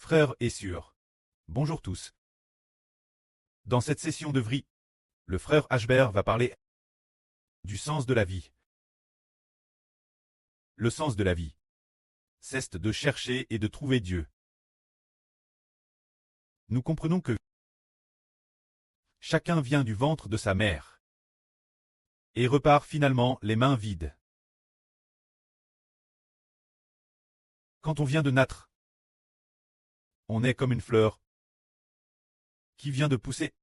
Frères et sœurs, bonjour tous. Dans cette session de VRI, le frère Ashbert va parler du sens de la vie. Le sens de la vie, c'est de chercher et de trouver Dieu. Nous comprenons que chacun vient du ventre de sa mère et repart finalement les mains vides. Quand on vient de naître, on est comme une fleur qui vient de pousser.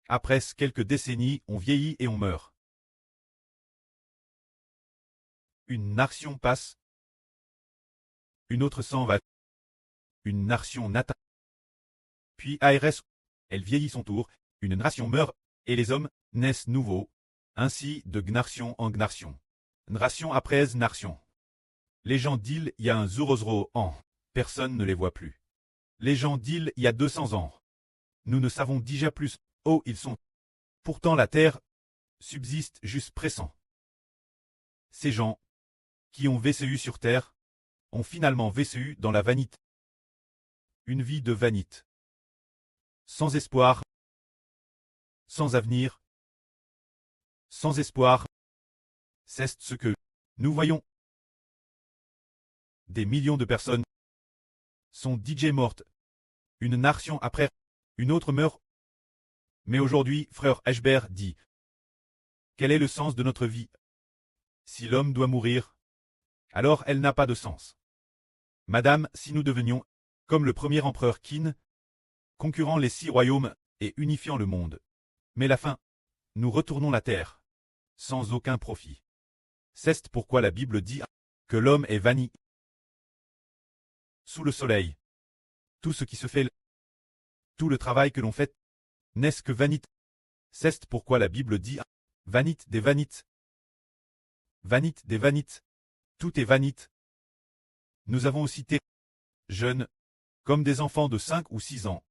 Après quelques décennies, on vieillit et on meurt. Une nation passe, une autre s'en va, une nation naît. Puis ARS, elle vieillit son tour, une nation meurt, et les hommes naissent nouveaux, ainsi de gnation en gnation. Nation après nation. Les gens d'île il y a un Zorozro an, personne ne les voit plus. Les gens d'île il y a 200 ans. Nous ne savons déjà plus, oh ils sont. Pourtant la terre subsiste juste pressant. Ces gens, qui ont vécu sur terre, ont finalement vécu dans la vanité. Une vie de vanité. Sans espoir, sans avenir, sans espoir. C'est ce que nous voyons. Des millions de personnes sont DJ mortes. Une nation après, une autre meurt. Mais aujourd'hui, frère Ashbert dit, quel est le sens de notre vie? Si l'homme doit mourir, alors elle n'a pas de sens. Madame, si nous devenions, comme le premier empereur Qin, concurrent les 6 royaumes et unifiant le monde. Mais la fin, nous retournons la terre, sans aucun profit. C'est pourquoi la Bible dit que l'homme est vani. Sous le soleil, tout ce qui se fait, tout le travail que l'on fait, n'est-ce que vanité. C'est pourquoi la Bible dit vanité des vanites. Vanité des vanites. Tout est vanité. Nous avons aussi été jeunes, comme des enfants de 5 ou 6 ans,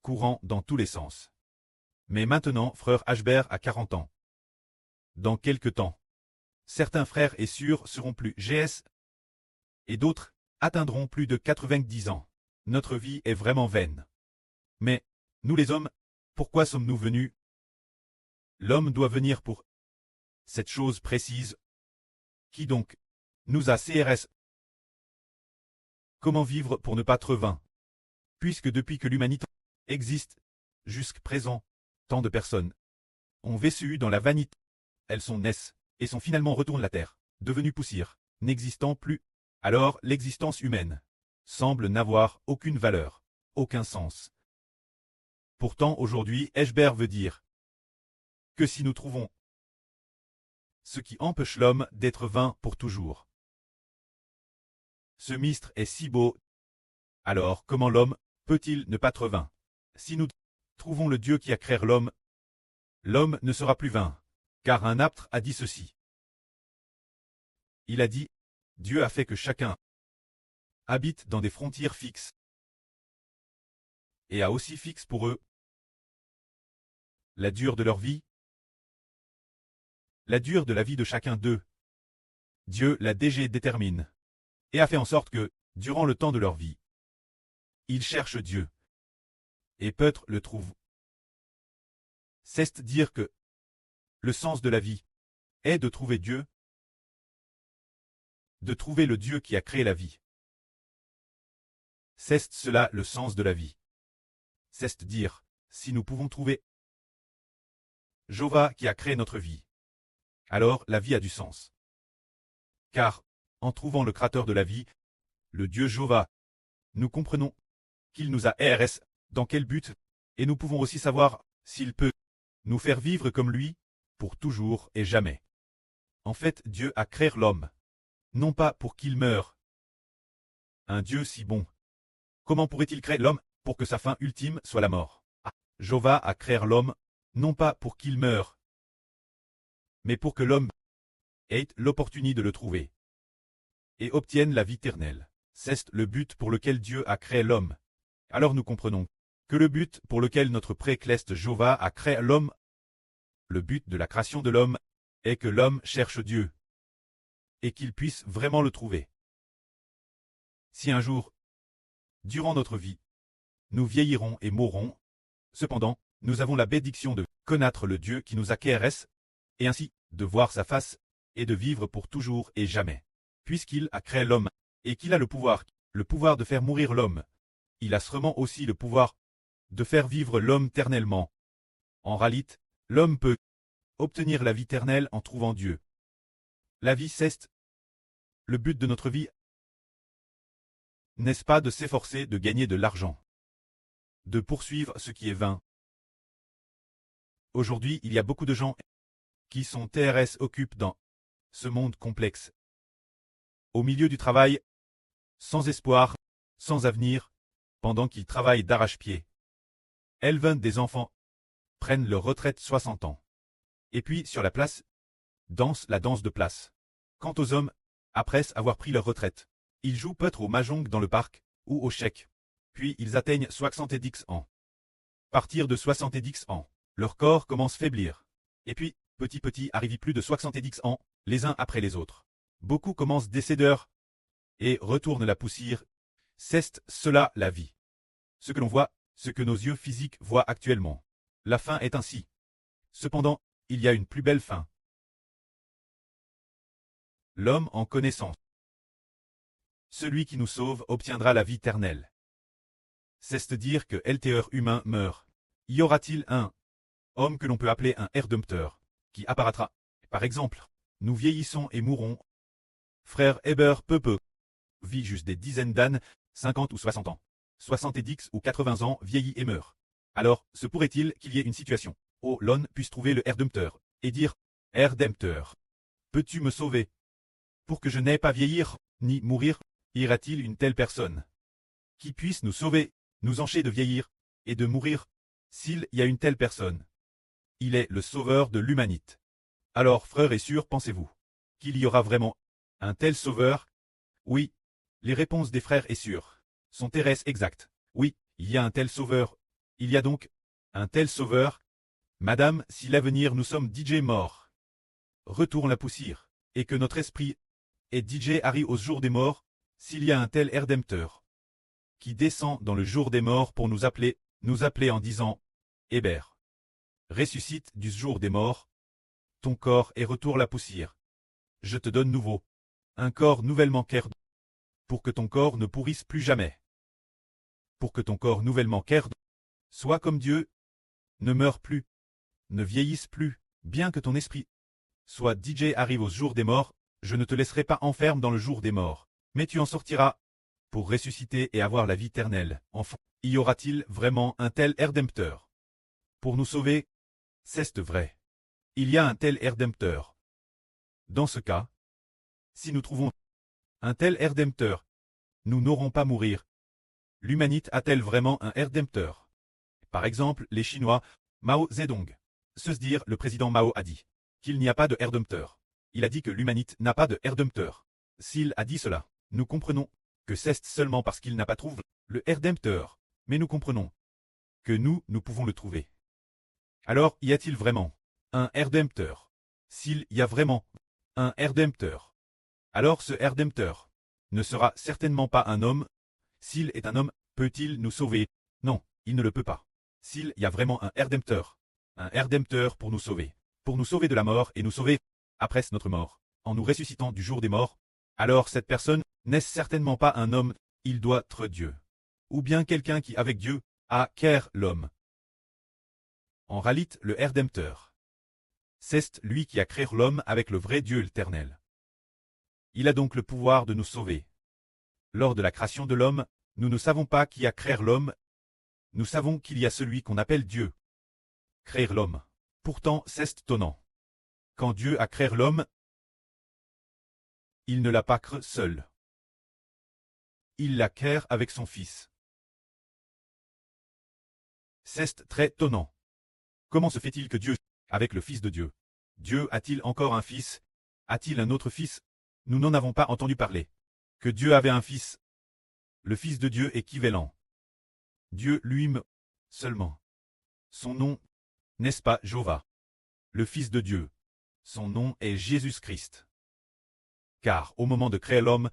courant dans tous les sens. Mais maintenant, frère Ashbert a 40 ans. Dans quelque temps, certains frères et sœurs seront plus GS et d'autres atteindront plus de 90 ans. Notre vie est vraiment vaine. Mais, nous les hommes, pourquoi sommes-nous venus? L'homme doit venir pour cette chose précise. Qui donc nous a CRS? Comment vivre pour ne pas être vain? Puisque depuis que l'humanité existe, jusqu'à présent, tant de personnes ont vécu dans la vanité. Elles sont naissent et sont finalement retournent la terre, devenues poussière, n'existant plus. Alors l'existence humaine semble n'avoir aucune valeur, aucun sens. Pourtant aujourd'hui, Ashbert veut dire que si nous trouvons ce qui empêche l'homme d'être vain pour toujours. Ce mystère est si beau. Alors comment l'homme peut-il ne pas être vain? Si nous trouvons le Dieu qui a créé l'homme, l'homme ne sera plus vain. Car un apôtre a dit ceci. Il a dit, Dieu a fait que chacun habite dans des frontières fixes et a aussi fixe pour eux la durée de leur vie, la durée de la vie de chacun d'eux. Dieu l'a déjà détermine et a fait en sorte que, durant le temps de leur vie, ils cherchent Dieu et peut-être le trouvent. C'est dire que le sens de la vie est de trouver Dieu, de trouver le Dieu qui a créé la vie. C'est cela le sens de la vie. C'est dire, si nous pouvons trouver Jéhovah qui a créé notre vie, alors la vie a du sens. Car, en trouvant le créateur de la vie, le Dieu Jéhovah, nous comprenons qu'il nous a RS, dans quel but, et nous pouvons aussi savoir s'il peut nous faire vivre comme lui, pour toujours et jamais. En fait, Dieu a créé l'homme, non pas pour qu'il meure. Un Dieu si bon, comment pourrait-il créer l'homme pour que sa fin ultime soit la mort? Jéhovah a créé l'homme, non pas pour qu'il meure, mais pour que l'homme ait l'opportunité de le trouver et obtienne la vie éternelle. C'est le but pour lequel Dieu a créé l'homme. Alors nous comprenons que le but pour lequel notre précleste Jéhovah a créé l'homme, le but de la création de l'homme, est que l'homme cherche Dieu et qu'il puisse vraiment le trouver. Si un jour, durant notre vie, nous vieillirons et mourrons, cependant, nous avons la bénédiction de connaître le Dieu qui nous a KRS, et ainsi, de voir sa face, et de vivre pour toujours et jamais. Puisqu'il a créé l'homme, et qu'il a le pouvoir de faire mourir l'homme, il a sûrement aussi le pouvoir de faire vivre l'homme éternellement. En réalité, l'homme peut obtenir la vie éternelle en trouvant Dieu. La vie c'est le but de notre vie, n'est-ce pas de s'efforcer de gagner de l'argent, de poursuivre ce qui est vain. Aujourd'hui, il y a beaucoup de gens qui sont TRS occupent dans ce monde complexe. Au milieu du travail, sans espoir, sans avenir, pendant qu'ils travaillent d'arrache-pied. Élèvent des enfants, prennent leur retraite 60 ans. Et puis, sur la place, dansent la danse de place. Quant aux hommes, après avoir pris leur retraite, ils jouent peut-être au mahjong dans le parc, ou au chèque. Puis ils atteignent 70 ans. À partir de 70 ans, leur corps commence à faiblir. Et puis, petit arrivent plus de 70 ans, les uns après les autres. Beaucoup commencent décéder et retournent la poussière. C'est cela la vie. Ce que l'on voit, ce que nos yeux physiques voient actuellement. La fin est ainsi. Cependant, il y a une plus belle fin. L'homme en connaissance. Celui qui nous sauve obtiendra la vie éternelle. C'est-à-dire que l'être humain meurt. Y aura-t-il un homme que l'on peut appeler un Rédempteur, qui apparaîtra? Par exemple, nous vieillissons et mourrons. Frère Heber peu vit juste des dizaines d'années, 50 ou 60 ans. 70 ou 80 ans vieillit et meurt. Alors, se pourrait-il qu'il y ait une situation où l'homme puisse trouver le Rédempteur et dire « Rédempteur, peux-tu me sauver? Pour que je n'aie pas vieillir, ni mourir, ira-t-il une telle personne qui puisse nous sauver, nous empêcher de vieillir et de mourir, s'il y a une telle personne? Il est le sauveur de l'humanité. Alors, frères et sœurs, pensez-vous qu'il y aura vraiment un tel sauveur? Oui, les réponses des frères et sœurs sont terrestres exactes. Oui, il y a un tel sauveur. Il y a donc un tel sauveur. Madame, si l'avenir nous sommes DJ morts, retourne la poussière, et que notre esprit est DJ arrive au jour des morts, s'il y a un tel Rédempteur qui descend dans le jour des morts pour nous appeler en disant « Hébert, ressuscite du jour des morts, ton corps et retourne la poussière. Je te donne nouveau, un corps nouvellement créé, pour que ton corps ne pourrisse plus jamais. Pour que ton corps nouvellement créé soit comme Dieu, ne meure plus, ne vieillisse plus, bien que ton esprit soit DJ arrive au jour des morts, je ne te laisserai pas enferme dans le jour des morts, mais tu en sortiras pour ressusciter et avoir la vie éternelle. Enfin, y aura-t-il vraiment un tel Rédempteur pour nous sauver? C'est vrai. Il y a un tel Rédempteur. Dans ce cas, si nous trouvons un tel Rédempteur, nous n'aurons pas mourir. L'humanité a-t-elle vraiment un Rédempteur? Par exemple, les Chinois, Mao Zedong. Se dire, le président Mao a dit qu'il n'y a pas de Rédempteur. Il a dit que l'humanité n'a pas de Rédempteur. S'il a dit cela, nous comprenons que c'est seulement parce qu'il n'a pas trouvé le Rédempteur, mais nous comprenons que nous pouvons le trouver. Alors, y a-t-il vraiment un Rédempteur? S'il y a vraiment un Rédempteur, alors ce Rédempteur ne sera certainement pas un homme. S'il est un homme, peut-il nous sauver? Non, il ne le peut pas. S'il y a vraiment un Rédempteur pour nous sauver de la mort et nous sauver après notre mort, en nous ressuscitant du jour des morts, alors cette personne n'est certainement pas un homme, il doit être Dieu. Ou bien quelqu'un qui, avec Dieu, a créé l'homme. En réalité, le Rédempteur, c'est lui qui a créé l'homme avec le vrai Dieu éternel. Il a donc le pouvoir de nous sauver. Lors de la création de l'homme, nous ne savons pas qui a créé l'homme. Nous savons qu'il y a celui qu'on appelle Dieu. Créer l'homme. Pourtant, c'est étonnant. Quand Dieu a créé l'homme, il ne l'a pas créé seul. Il l'a créé avec son Fils. C'est très étonnant. Comment se fait-il que Dieu, avec le Fils de Dieu, Dieu a-t-il encore un fils? A-t-il un autre fils? Nous n'en avons pas entendu parler. Que Dieu avait un fils. Le Fils de Dieu équivalent. Dieu lui-même seulement. Son nom, n'est-ce pas Jéhovah? Le Fils de Dieu. Son nom est Jésus-Christ. Car au moment de créer l'homme,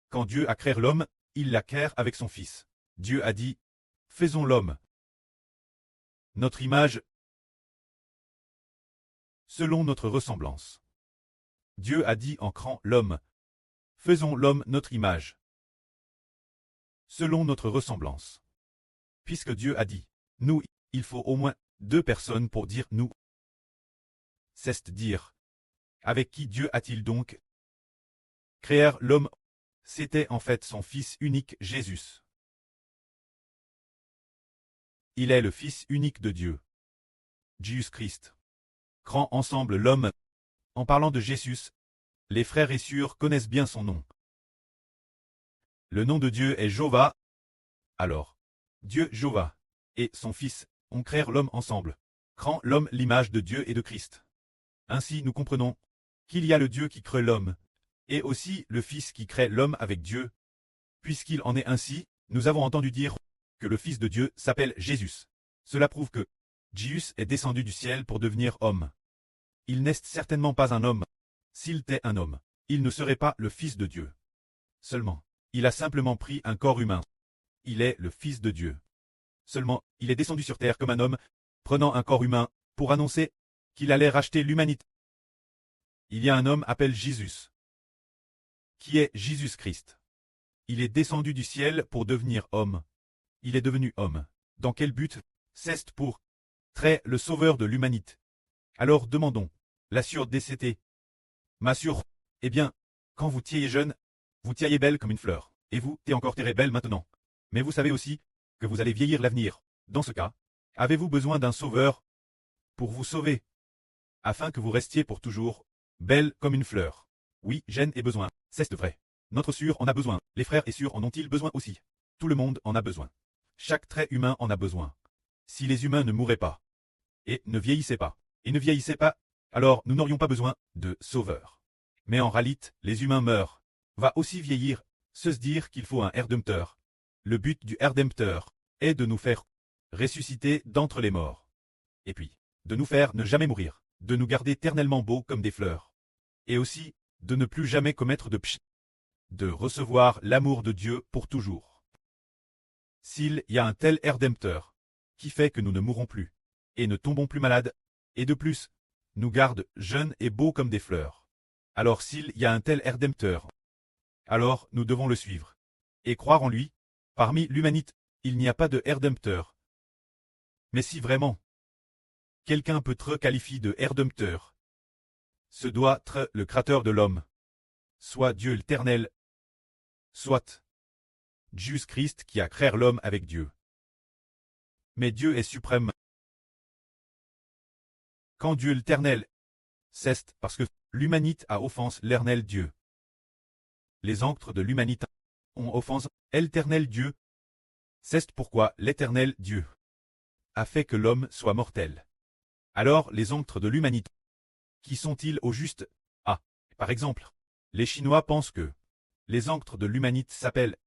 Quand Dieu a créé l'homme, il l'a créé avec son Fils. Dieu a dit, faisons l'homme. Notre image, selon notre ressemblance. Dieu a dit en créant l'homme, faisons l'homme notre image, selon notre ressemblance. Puisque Dieu a dit, nous, il faut au moins 2 personnes pour dire nous. C'est dire, avec qui Dieu a-t-il donc créé l'homme? C'était en fait son Fils unique Jésus. Il est le Fils unique de Dieu. Jésus-Christ. Créant ensemble l'homme. En parlant de Jésus, les frères et sœurs connaissent bien son nom. Le nom de Dieu est Jéhovah. Alors, Dieu Jéhovah et son Fils ont créé l'homme ensemble, créant l'homme l'image de Dieu et de Christ. Ainsi nous comprenons qu'il y a le Dieu qui crée l'homme, et aussi le Fils qui crée l'homme avec Dieu. Puisqu'il en est ainsi, nous avons entendu dire que le Fils de Dieu s'appelle Jésus. Cela prouve que Jésus est descendu du ciel pour devenir homme. Il n'est certainement pas un homme. S'il était un homme, il ne serait pas le Fils de Dieu. Seulement, il a simplement pris un corps humain. Il est le Fils de Dieu. Seulement, il est descendu sur terre comme un homme, prenant un corps humain, pour annoncer qu'il allait racheter l'humanité. Il y a un homme appelé Jésus, qui est Jésus-Christ. Il est descendu du ciel pour devenir homme. Il est devenu homme. Dans quel but? C'est pour être le sauveur de l'humanité. Alors demandons, la sûre décédée. Ma sûre, eh bien, quand vous tiez jeune, vous tiez belle comme une fleur, et vous t'es encore très belle maintenant. Mais vous savez aussi que vous allez vieillir l'avenir. Dans ce cas, avez-vous besoin d'un sauveur pour vous sauver, afin que vous restiez pour toujours belle comme une fleur? Oui, j'en ai besoin, c'est vrai. Notre sœur en a besoin, les frères et sœurs en ont-ils besoin aussi? Tout le monde en a besoin. Chaque trait humain en a besoin. Si les humains ne mouraient pas, et ne vieillissaient pas, alors nous n'aurions pas besoin de sauveur. Mais en réalité, les humains meurent. Va aussi vieillir, se dire qu'il faut un Rédempteur. Le but du Rédempteur est de nous faire ressusciter d'entre les morts. Et puis, de nous faire ne jamais mourir, de nous garder éternellement beaux comme des fleurs. Et aussi, de ne plus jamais commettre de péché, de recevoir l'amour de Dieu pour toujours. S'il y a un tel Rédempteur, qui fait que nous ne mourrons plus, et ne tombons plus malades, et de plus, nous garde jeunes et beaux comme des fleurs. Alors s'il y a un tel Rédempteur, alors nous devons le suivre, et croire en lui. Parmi l'humanité, il n'y a pas de Rédempteur. Mais si vraiment, quelqu'un peut être qualifié de Rédempteur, ce doit être le Créateur de l'homme, soit Dieu l'Éternel, soit Jésus-Christ qui a créé l'homme avec Dieu. Mais Dieu est suprême. Quand Dieu l'Éternel, c'est parce que l'humanité a offensé l'Éternel Dieu. Les anctres de l'humanité ont offensé l'Éternel Dieu. C'est pourquoi l'Éternel Dieu a fait que l'homme soit mortel. Alors les anctres de l'humanité, qui sont-ils au juste? Ah, par exemple, les Chinois pensent que les anctres de l'humanité s'appellent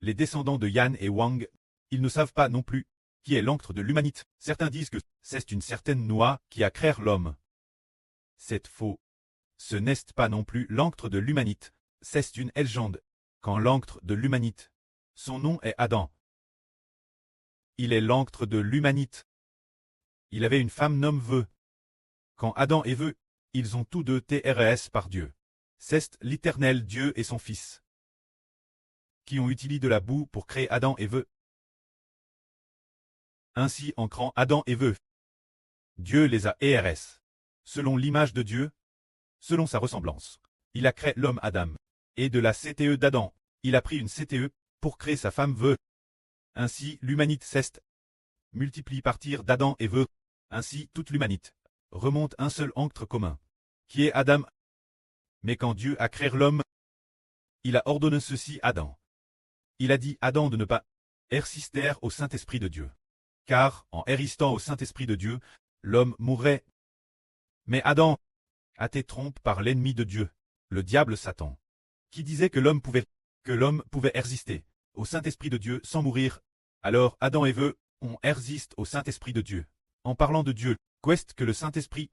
les descendants de Yan et Wang. Ils ne savent pas non plus qui est l'anctre de l'humanité. Certains disent que c'est une certaine noix qui a créé l'homme. C'est faux. Ce n'est pas non plus l'anctre de l'humanité. C'est une légende. Quand l'anctre de l'humanité, son nom est Adam. Il est l'anctre de l'humanité. Il avait une femme nommée Ève. Quand Adam et Ève, ils ont tous deux TRS par Dieu. C'est l'Éternel Dieu et son Fils, qui ont utilisé de la boue pour créer Adam et Ève. Ainsi en créant Adam et Ève, Dieu les a ERS. Selon l'image de Dieu, selon sa ressemblance, il a créé l'homme Adam. Et de la CTE d'Adam, il a pris une CTE pour créer sa femme Ève. Ainsi l'humanité s'est multiplie à partir d'Adam et Ève. Ainsi toute l'humanité remonte un seul anctre commun, qui est Adam. Mais quand Dieu a créé l'homme, il a ordonné ceci à Adam. Il a dit à Adam de ne pas résister au Saint-Esprit de Dieu. Car, en résistant au Saint-Esprit de Dieu, l'homme mourrait. Mais Adam a été trompé par l'ennemi de Dieu, le diable Satan, qui disait que l'homme pouvait résister au Saint-Esprit de Dieu sans mourir. Alors Adam et Ève ont résisté au Saint-Esprit de Dieu. En parlant de Dieu, qu'est-ce que le Saint-Esprit,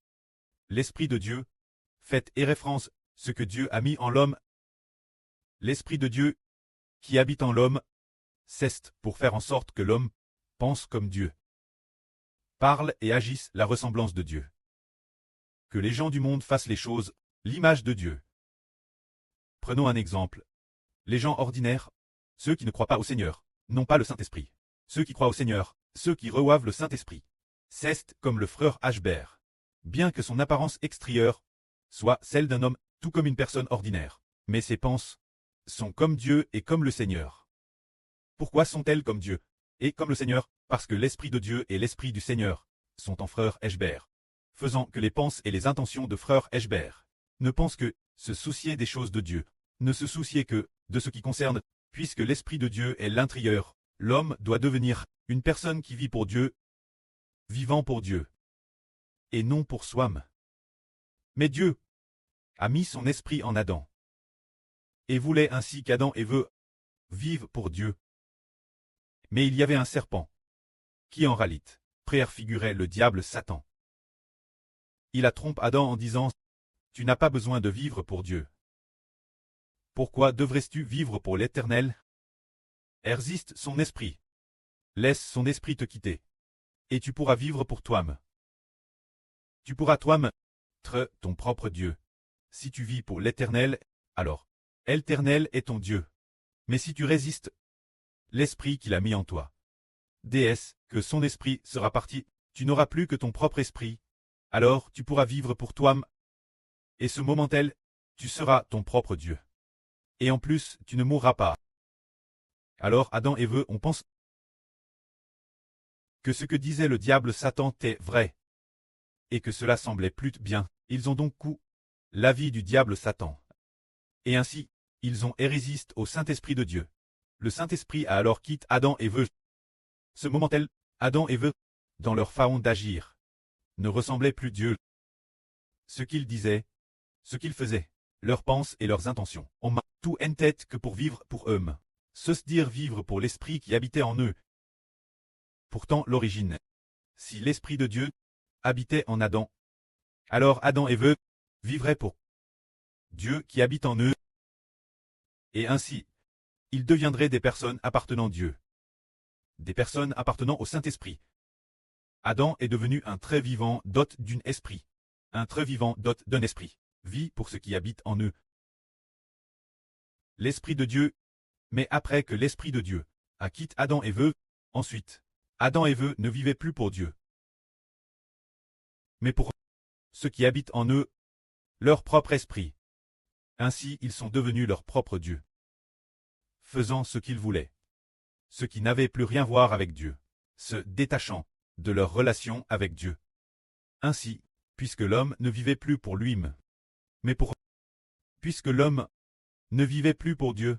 l'Esprit de Dieu, fait référence ce que Dieu a mis en l'homme. L'Esprit de Dieu, qui habite en l'homme, ceste pour faire en sorte que l'homme pense comme Dieu, parle et agisse la ressemblance de Dieu. Que les gens du monde fassent les choses, l'image de Dieu. Prenons un exemple. Les gens ordinaires, ceux qui ne croient pas au Seigneur, n'ont pas le Saint-Esprit. Ceux qui croient au Seigneur, ceux qui reçoivent le Saint-Esprit, ceste comme le frère Ashbert, bien que son apparence extérieure soit celle d'un homme, tout comme une personne ordinaire. Mais ses pensées sont comme Dieu et comme le Seigneur. Pourquoi sont-elles comme Dieu et comme le Seigneur? Parce que l'Esprit de Dieu et l'Esprit du Seigneur sont en frère Ashbert, faisant que les pensées et les intentions de frère Ashbert ne pensent que se soucier des choses de Dieu, ne se soucier que de ce qui concerne, puisque l'Esprit de Dieu est l'intérieur. L'homme doit devenir une personne qui vit pour Dieu, vivant pour Dieu, et non pour soi-même. Mais Dieu a mis son esprit en Adam, et voulait ainsi qu'Adam et Ève vivent pour Dieu. Mais il y avait un serpent, qui en réalité préfigurait le diable Satan. Il a trompé Adam en disant « Tu n'as pas besoin de vivre pour Dieu. Pourquoi devrais-tu vivre pour l'Éternel? Résiste son esprit. Laisse son esprit te quitter. Et tu pourras vivre pour toi-même. Tu pourras toi-même être ton propre Dieu. Si tu vis pour l'Éternel, alors l'Éternel est ton Dieu. Mais si tu résistes, l'esprit qu'il a mis en toi, déesse, que son esprit sera parti, tu n'auras plus que ton propre esprit. Alors tu pourras vivre pour toi-même. Et ce moment-là, tu seras ton propre Dieu. Et en plus, tu ne mourras pas. Alors Adam et Ève on pense que ce que disait le diable Satan était vrai, et que cela semblait plutôt bien. Ils ont donc coup l'avis du diable Satan. Et ainsi, ils ont résisté au Saint-Esprit de Dieu. Le Saint-Esprit a alors quitté Adam et Ève. Ce moment-là, Adam et Ève, dans leur façon d'agir, ne ressemblaient plus Dieu. Ce qu'ils disaient, ce qu'ils faisaient, leurs pensées et leurs intentions, ont tout en tête que pour vivre pour eux. Se dire vivre pour l'Esprit qui habitait en eux. Pourtant l'origine. Si l'Esprit de Dieu habitait en Adam, alors Adam et Ève vivraient pour Dieu qui habite en eux. Et ainsi, ils deviendraient des personnes appartenant à Dieu. Des personnes appartenant au Saint-Esprit. Adam est devenu un très vivant dot d'un esprit. Un très vivant dot d'un esprit. Vit pour ce qui habite en eux. L'Esprit de Dieu. Mais après que l'Esprit de Dieu a quitté Adam et Ève, ensuite, Adam et Ève ne vivaient plus pour Dieu, mais pour ce qui habite en eux, leur propre esprit. Ainsi ils sont devenus leur propre Dieu, faisant ce qu'ils voulaient, ce qui n'avait plus rien à voir avec Dieu, se détachant de leur relation avec Dieu. Ainsi, puisque l'homme ne vivait plus pour lui-même, mais pour puisque l'homme ne vivait plus pour Dieu,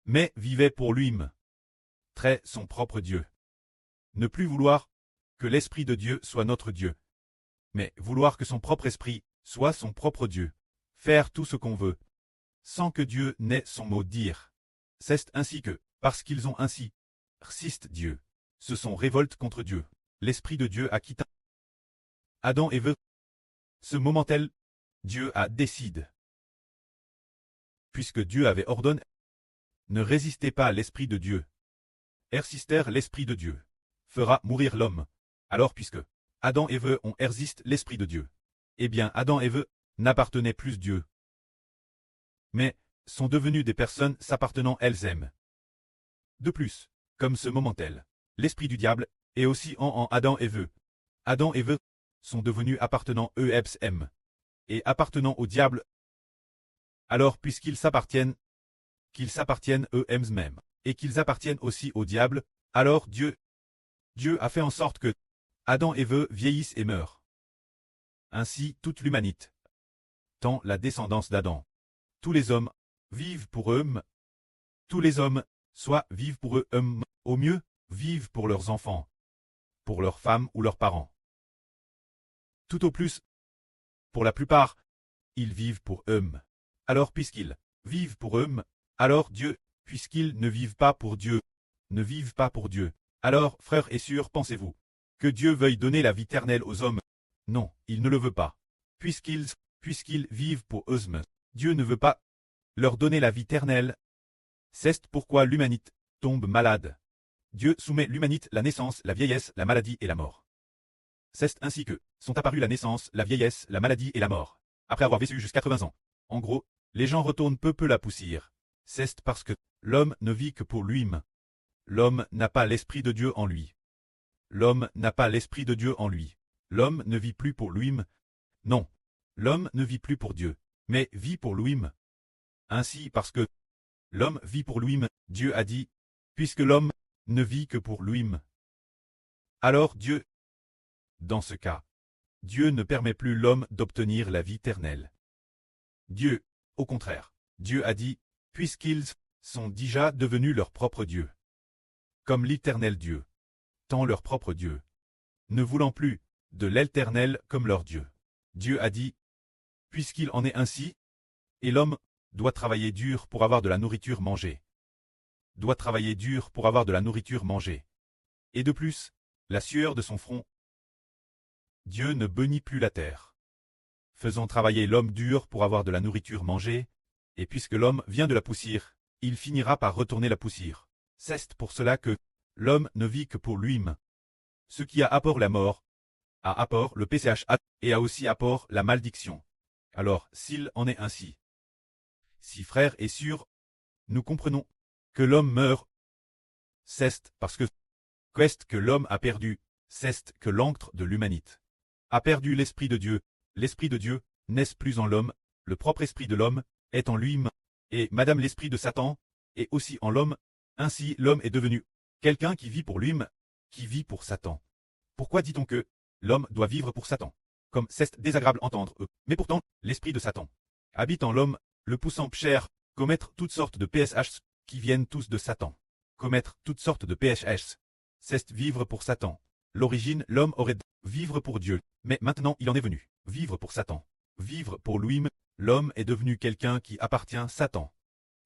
mais vivait pour lui-même, très son propre Dieu. Ne plus vouloir que l'Esprit de Dieu soit notre Dieu, mais vouloir que son propre esprit soit son propre Dieu. Faire tout ce qu'on veut, sans que Dieu n'ait son mot dire. C'est ainsi que, parce qu'ils ont ainsi résisté Dieu, se sont révoltés contre Dieu. L'Esprit de Dieu a quitté Adam et Ève. Ce moment-là, Dieu a décidé. Puisque Dieu avait ordonné, ne résistez pas à l'Esprit de Dieu. Résistez l'Esprit de Dieu fera mourir l'homme. Alors puisque Adam et Ève ont résisté l'Esprit de Dieu, eh bien Adam et Ève n'appartenaient plus à Dieu, mais sont devenus des personnes s'appartenant elles-mêmes. De plus, comme ce moment-là, l'esprit du diable est aussi en Adam et Ève. Adam et Ève sont devenus appartenant eux-mêmes et appartenant au diable. Alors puisqu'ils s'appartiennent, qu'ils s'appartiennent eux-mêmes et qu'ils appartiennent aussi au diable, alors Dieu a fait en sorte que Adam et Ève vieillissent et meurent. Ainsi toute l'humanité, tant la descendance d'Adam, tous les hommes vivent pour eux-mêmes. Tous les hommes, soit vivent pour eux-mêmes, au mieux, vivent pour leurs enfants, pour leurs femmes ou leurs parents. Tout au plus, pour la plupart, ils vivent pour eux-mêmes. Alors puisqu'ils vivent pour eux-mêmes, alors Dieu, puisqu'ils ne vivent pas pour Dieu, ne vivent pas pour Dieu. Alors, frères et sœurs, pensez-vous que Dieu veuille donner la vie éternelle aux hommes? Non, il ne le veut pas. Puisqu'ils vivent pour eux-mêmes, Dieu ne veut pas leur donner la vie éternelle. C'est pourquoi l'humanité tombe malade. Dieu soumet l'humanité la naissance, la vieillesse, la maladie et la mort. C'est ainsi que sont apparus la naissance, la vieillesse, la maladie et la mort, après avoir vécu jusqu'à 80 ans. En gros, les gens retournent peu la poussière. C'est parce que l'homme ne vit que pour lui-même. L'homme n'a pas l'esprit de Dieu en lui. L'homme n'a pas l'esprit de Dieu en lui. L'homme ne vit plus pour lui-même. Non. L'homme ne vit plus pour Dieu, mais vit pour lui-même. Ainsi parce que l'homme vit pour lui-même, Dieu a dit, puisque l'homme ne vit que pour lui-même. Alors Dieu, dans ce cas, Dieu ne permet plus l'homme d'obtenir la vie éternelle. Dieu, au contraire, Dieu a dit, puisqu'ils sont déjà devenus leur propre Dieu. Comme l'Éternel Dieu, tant leur propre Dieu, ne voulant plus de l'Éternel comme leur Dieu. Dieu a dit, puisqu'il en est ainsi, et l'homme doit travailler dur pour avoir de la nourriture mangée. Doit travailler dur pour avoir de la nourriture mangée. Et de plus, la sueur de son front. Dieu ne bénit plus la terre. Faisant travailler l'homme dur pour avoir de la nourriture mangée, et puisque l'homme vient de la poussière, il finira par retourner la poussière. C'est pour cela que l'homme ne vit que pour lui-même. Ce qui a apport la mort, a apport le PCH et a aussi apport la malédiction. Alors, s'il en est ainsi, si frères et sœurs, nous comprenons que l'homme meurt, c'est parce que qu'est-ce que l'homme a perdu, c'est que l'encre de l'humanité a perdu l'esprit de Dieu. L'esprit de Dieu n'est plus en l'homme, le propre esprit de l'homme est en lui-même, et madame l'esprit de Satan est aussi en l'homme. Ainsi l'homme est devenu quelqu'un qui vit pour lui-même, qui vit pour Satan. Pourquoi dit-on que l'homme doit vivre pour Satan? Comme c'est désagréable entendre eux. Mais pourtant, l'esprit de Satan habite en l'homme, le poussant cher, commettre toutes sortes de PSH qui viennent tous de Satan. Commettre toutes sortes de PSH. C'est vivre pour Satan. L'origine, l'homme aurait dû vivre pour Dieu, mais maintenant il en est venu vivre pour Satan. Vivre pour lui-même, l'homme est devenu quelqu'un qui appartient à Satan.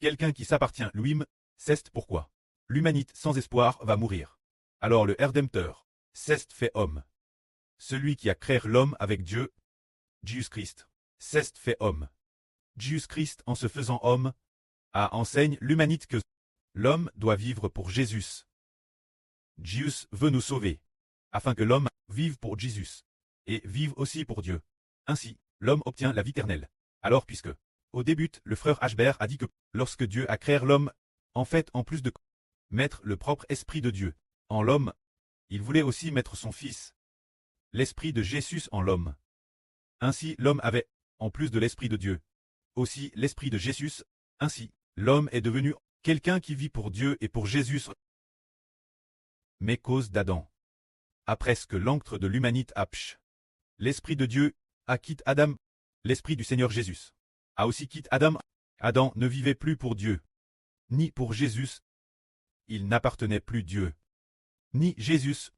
Quelqu'un qui s'appartient lui-même, c'est pourquoi l'humanité sans espoir va mourir. Alors le Rédempteur, c'est fait homme. Celui qui a créé l'homme avec Dieu, Jésus-Christ, c'est fait homme. Jésus-Christ, en se faisant homme, enseigne l'humanité que l'homme doit vivre pour Jésus. Jésus veut nous sauver, afin que l'homme vive pour Jésus, et vive aussi pour Dieu. Ainsi, l'homme obtient la vie éternelle. Alors puisque, au début, le frère Ashbert a dit que, lorsque Dieu a créé l'homme, en fait, en plus de mettre le propre esprit de Dieu en l'homme, il voulait aussi mettre son Fils, l'esprit de Jésus en l'homme. Ainsi, l'homme avait, en plus de l'esprit de Dieu, aussi l'esprit de Jésus. Ainsi, l'homme est devenu quelqu'un qui vit pour Dieu et pour Jésus. Mais cause d'Adam. Après ce que l'encre de l'humanité a pch, l'esprit de Dieu a quitté Adam, l'esprit du Seigneur Jésus a aussi quitté Adam. Adam ne vivait plus pour Dieu, ni pour Jésus. Il n'appartenait plus Dieu, ni Jésus.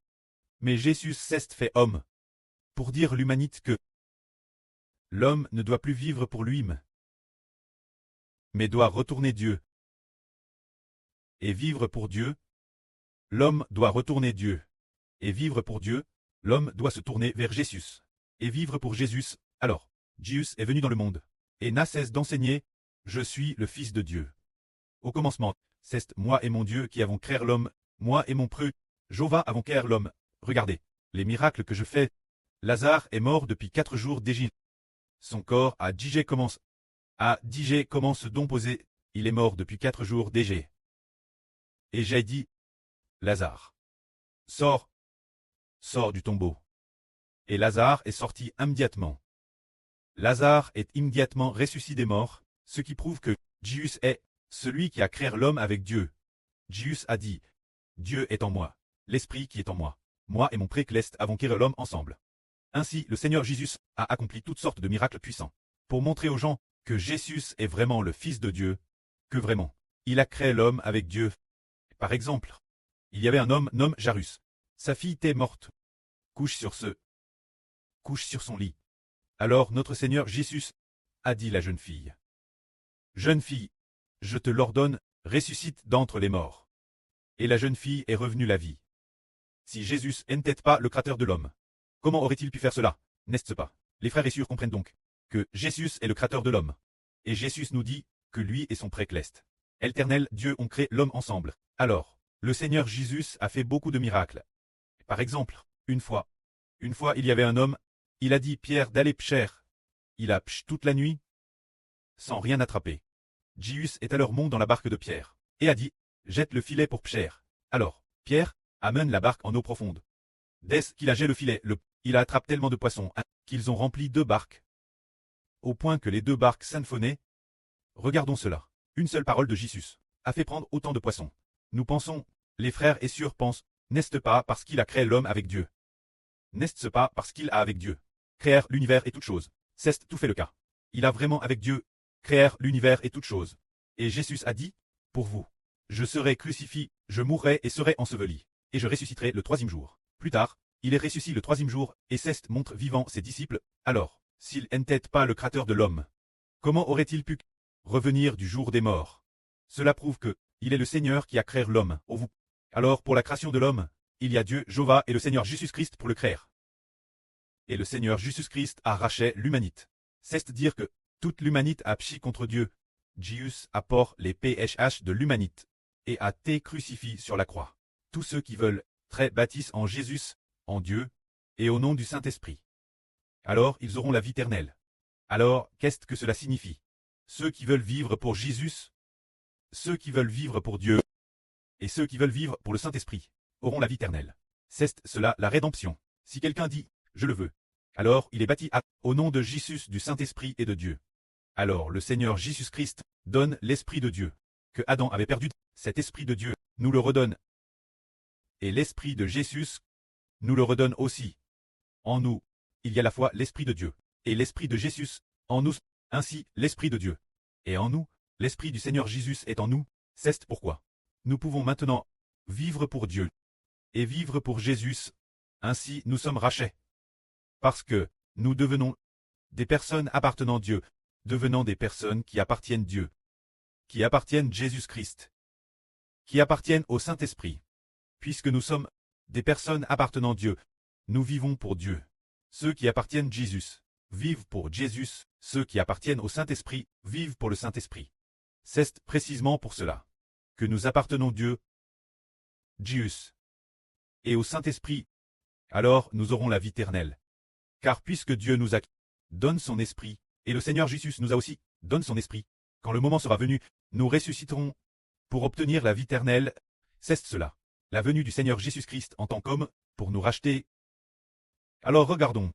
Mais Jésus s'est fait homme, pour dire l'humanité que l'homme ne doit plus vivre pour lui-même, mais doit retourner Dieu. Et vivre pour Dieu, l'homme doit retourner Dieu. Et vivre pour Dieu, l'homme doit se tourner vers Jésus. Et vivre pour Jésus, alors, Jésus est venu dans le monde, et n'a cesse d'enseigner, je suis le Fils de Dieu. Au commencement, c'est moi et mon Dieu qui avons créé l'homme, moi et mon preux, Jova avons créé l'homme. Regardez, les miracles que je fais. Lazare est mort depuis 4 jours déjà. Son corps à Digé commence d'omposer, il est mort depuis 4 jours déjà. Et j'ai dit, Lazare, sors du tombeau. Et Lazare est sorti immédiatement. Lazare est immédiatement ressuscité des morts, ce qui prouve que Jésus est celui qui a créé l'homme avec Dieu. Jésus a dit, Dieu est en moi, l'Esprit qui est en moi. Moi et mon précleste avons créé l'homme ensemble. Ainsi, le Seigneur Jésus a accompli toutes sortes de miracles puissants, pour montrer aux gens que Jésus est vraiment le Fils de Dieu, que vraiment, il a créé l'homme avec Dieu. Par exemple, il y avait un homme nommé Jarus. Sa fille était morte. Couche sur son lit. Alors notre Seigneur Jésus a dit à la jeune fille, jeune fille, je te l'ordonne, ressuscite d'entre les morts. Et la jeune fille est revenue la vie. Si Jésus n'était pas le créateur de l'homme, comment aurait-il pu faire cela, n'est-ce pas? Les frères et sœurs comprennent donc que Jésus est le créateur de l'homme. Et Jésus nous dit que lui est son précleste. Éternel Dieu ont créé l'homme ensemble. Alors, le Seigneur Jésus a fait beaucoup de miracles. Par exemple, une fois il y avait un homme, il a dit Pierre d'aller pêcher. Il a pêché toute la nuit, sans rien attraper. Jésus est alors monté dans la barque de Pierre, et a dit, jette le filet pour pêcher. Alors, Pierre amène la barque en eau profonde. Dès qu'il a jeté le filet, il a attrapé tellement de poissons qu'ils ont rempli 2 barques, au point que les 2 barques s'infonnaient. Regardons cela. Une seule parole de Jésus a fait prendre autant de poissons. Nous pensons, les frères et sœurs pensent, n'est-ce pas parce qu'il a créé l'homme avec Dieu? N'est-ce pas parce qu'il a avec Dieu créé l'univers et toutes choses? C'est tout fait le cas. Il a vraiment avec Dieu créé l'univers et toutes choses. Et Jésus a dit, pour vous, je serai crucifié, je mourrai et serai enseveli, et je ressusciterai le 3e jour. Plus tard, il est ressuscité le 3e jour, et ceste montre vivant ses disciples. Alors, s'il n'était pas le créateur de l'homme, comment aurait-il pu revenir du jour des morts? Cela prouve que, il est le Seigneur qui a créé l'homme, ô vous. Alors pour la création de l'homme, il y a Dieu, Jéhovah et le Seigneur Jésus-Christ pour le créer. Et le Seigneur Jésus-Christ a racheté l'humanité. C'est dire que, toute l'humanité a péché contre Dieu. Jésus a porté les péchés de l'humanité, et a été crucifié sur la croix. Tous ceux qui veulent, très baptisent en Jésus, en Dieu, et au nom du Saint-Esprit. Alors ils auront la vie éternelle. Alors, qu'est-ce que cela signifie? Ceux qui veulent vivre pour Jésus, ceux qui veulent vivre pour Dieu, et ceux qui veulent vivre pour le Saint-Esprit, auront la vie éternelle. C'est cela la rédemption. Si quelqu'un dit, je le veux, alors il est baptisé au nom de Jésus, du Saint-Esprit et de Dieu. Alors le Seigneur Jésus-Christ donne l'Esprit de Dieu, que Adam avait perdu. Cet Esprit de Dieu nous le redonne. Et l'Esprit de Jésus nous le redonne aussi. En nous, il y a à la fois l'Esprit de Dieu, et l'Esprit de Jésus, en nous, ainsi l'Esprit de Dieu. Et en nous, l'Esprit du Seigneur Jésus est en nous, c'est pourquoi nous pouvons maintenant vivre pour Dieu, et vivre pour Jésus, ainsi nous sommes rachetés. Parce que, nous devenons des personnes appartenant Dieu, devenant des personnes qui appartiennent Dieu, qui appartiennent Jésus-Christ, qui appartiennent au Saint-Esprit. Puisque nous sommes des personnes appartenant Dieu, nous vivons pour Dieu. Ceux qui appartiennent Jésus vivent pour Jésus, ceux qui appartiennent au Saint-Esprit vivent pour le Saint-Esprit. C'est précisément pour cela que nous appartenons Dieu, Jésus, et au Saint-Esprit. Alors nous aurons la vie éternelle. Car puisque Dieu nous a donne son Esprit, et le Seigneur Jésus nous a aussi donne son Esprit, quand le moment sera venu, nous ressusciterons pour obtenir la vie éternelle. C'est cela, la venue du Seigneur Jésus-Christ en tant qu'homme, pour nous racheter. Alors regardons.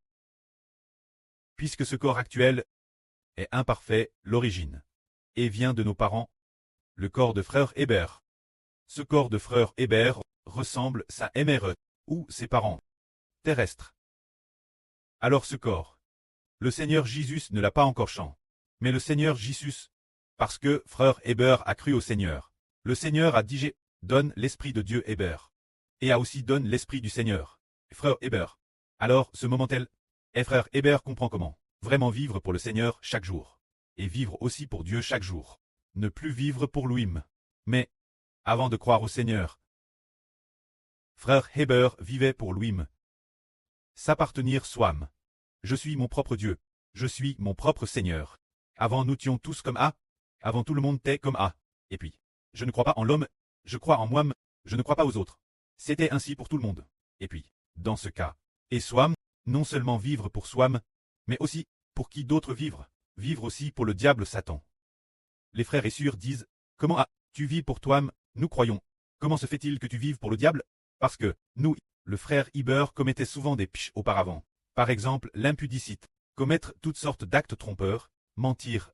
Puisque ce corps actuel est imparfait, l'origine, et vient de nos parents, le corps de frère Hébert. Ce corps de frère Hébert ressemble à sa mère, ou ses parents terrestres. Alors ce corps, le Seigneur Jésus ne l'a pas encore chant, mais le Seigneur Jésus, parce que frère Hébert a cru au Seigneur, le Seigneur a dit donne l'Esprit de Dieu Hébert, et a aussi donne l'Esprit du Seigneur, frère Hébert. Alors ce moment-tel, et frère Hébert comprend comment vraiment vivre pour le Seigneur chaque jour, et vivre aussi pour Dieu chaque jour. Ne plus vivre pour lui-même, mais, avant de croire au Seigneur, frère Hébert vivait pour lui-même. S'appartenir soi-même. Je suis mon propre Dieu, je suis mon propre Seigneur. Avant nous étions tous comme A, avant tout le monde était comme A. Et puis, je ne crois pas en l'homme, je crois en moi-même, je ne crois pas aux autres. C'était ainsi pour tout le monde. Et puis, dans ce cas, et soi-même, non seulement vivre pour soi-même, mais aussi, pour qui d'autre vivre, vivre aussi pour le diable Satan. Les frères et sœurs disent, comment tu vis pour toi-même, nous croyons. Comment se fait-il que tu vives pour le diable? Parce que, nous, le frère Hébert commettait souvent des péchés auparavant. Par exemple, l'impudicité, commettre toutes sortes d'actes trompeurs, mentir,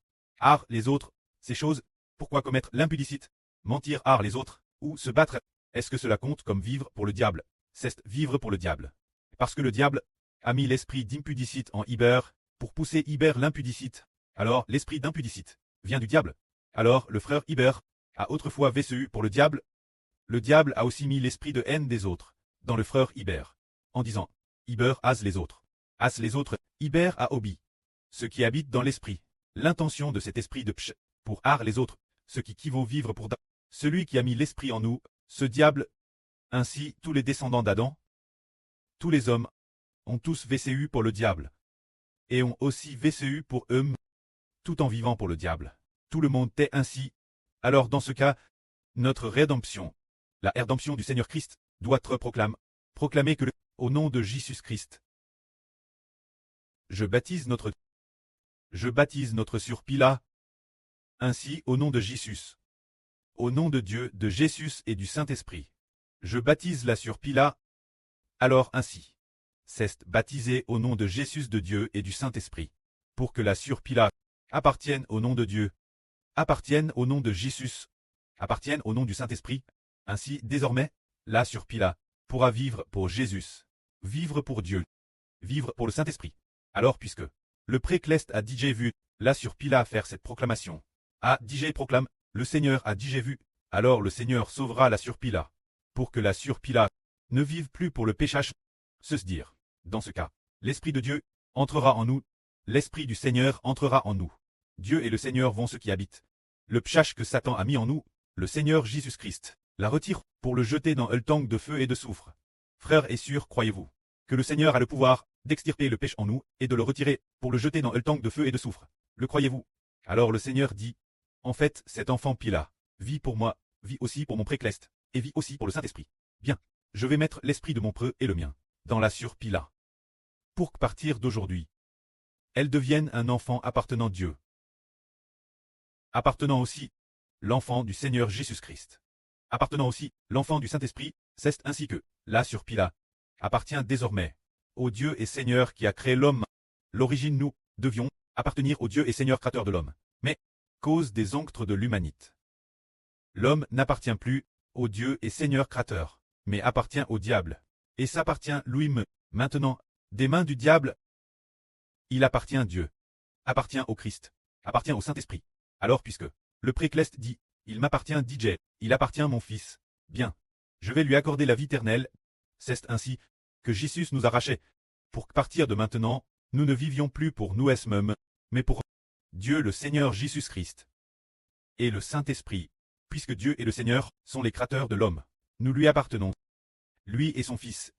les autres, ces choses. Pourquoi commettre l'impudicité, mentir les autres, ou se battre? Est-ce que cela compte comme vivre pour le diable? C'est vivre pour le diable. Parce que le diable a mis l'esprit d'impudicité en Hébert, pour pousser Hébert l'impudicité. Alors l'esprit d'impudicité vient du diable. Alors le frère Hébert a autrefois vécu pour le diable. Le diable a aussi mis l'esprit de haine des autres dans le frère Hébert, en disant, Hébert has les autres. As les autres, Hébert a obéi. Ce qui habite dans l'esprit, l'intention de cet esprit de pch, pour les autres, ce qui équivaut vivre pour celui qui a mis l'esprit en nous, ce diable. Ainsi tous les descendants d'Adam, tous les hommes, ont tous vécu pour le diable, et ont aussi vécu pour eux, tout en vivant pour le diable. Tout le monde est ainsi, Alors dans ce cas, notre rédemption, la rédemption du Seigneur Christ, doit être proclamée que au nom de Jésus Christ. Je baptise notre surpila, ainsi au nom de Jésus. Au nom de Dieu, de Jésus et du Saint-Esprit. Je baptise la surpila, alors ainsi. C'est baptisé au nom de Jésus de Dieu et du Saint-Esprit. Pour que la surpila appartienne au nom de Dieu, appartienne au nom de Jésus, appartienne au nom du Saint-Esprit. Ainsi, désormais, la surpila pourra vivre pour Jésus, vivre pour Dieu, vivre pour le Saint-Esprit. Alors puisque le précleste a déjà vu la surpila faire cette proclamation, a déjà proclame, le Seigneur a déjà vu, alors le Seigneur sauvera la surpila, pour que la surpila ne vive plus pour le péchage. Se dire, dans ce cas, l'Esprit de Dieu entrera en nous, l'Esprit du Seigneur entrera en nous. Dieu et le Seigneur vont ce qui habite. Le pshach que Satan a mis en nous, le Seigneur Jésus-Christ la retire pour le jeter dans un tank de feu et de soufre. Frères et sœurs, croyez-vous que le Seigneur a le pouvoir d'extirper le péché en nous et de le retirer pour le jeter dans un tank de feu et de soufre? Le croyez-vous? Alors le Seigneur dit, en fait, cet enfant Pila vit pour moi, vit aussi pour mon précleste, et vit aussi pour le Saint-Esprit. Bien, je vais mettre l'esprit de mon preux et le mien dans la surpila. Pour que partir d'aujourd'hui, elle devienne un enfant appartenant à Dieu. Appartenant aussi l'enfant du Seigneur Jésus-Christ. Appartenant aussi l'enfant du Saint-Esprit, c'est ainsi que la surpila appartient désormais au Dieu et Seigneur qui a créé l'homme. L'origine nous devions appartenir au Dieu et Seigneur créateur de l'homme. Mais, cause des onctres de l'humanité, l'homme n'appartient plus au Dieu et Seigneur créateur, mais appartient au diable, et s'appartient lui-même. Maintenant, des mains du diable, il appartient à Dieu, appartient au Christ, appartient au Saint-Esprit. Alors puisque le précleste dit, il m'appartient DJ, il appartient à mon fils, bien, je vais lui accorder la vie éternelle. C'est ainsi que Jésus nous a rachés, pour que partir de maintenant, nous ne vivions plus pour nous mêmes, mais pour Dieu le Seigneur Jésus-Christ et le Saint-Esprit, puisque Dieu et le Seigneur sont les créateurs de l'homme. Nous lui appartenons, lui et son Fils,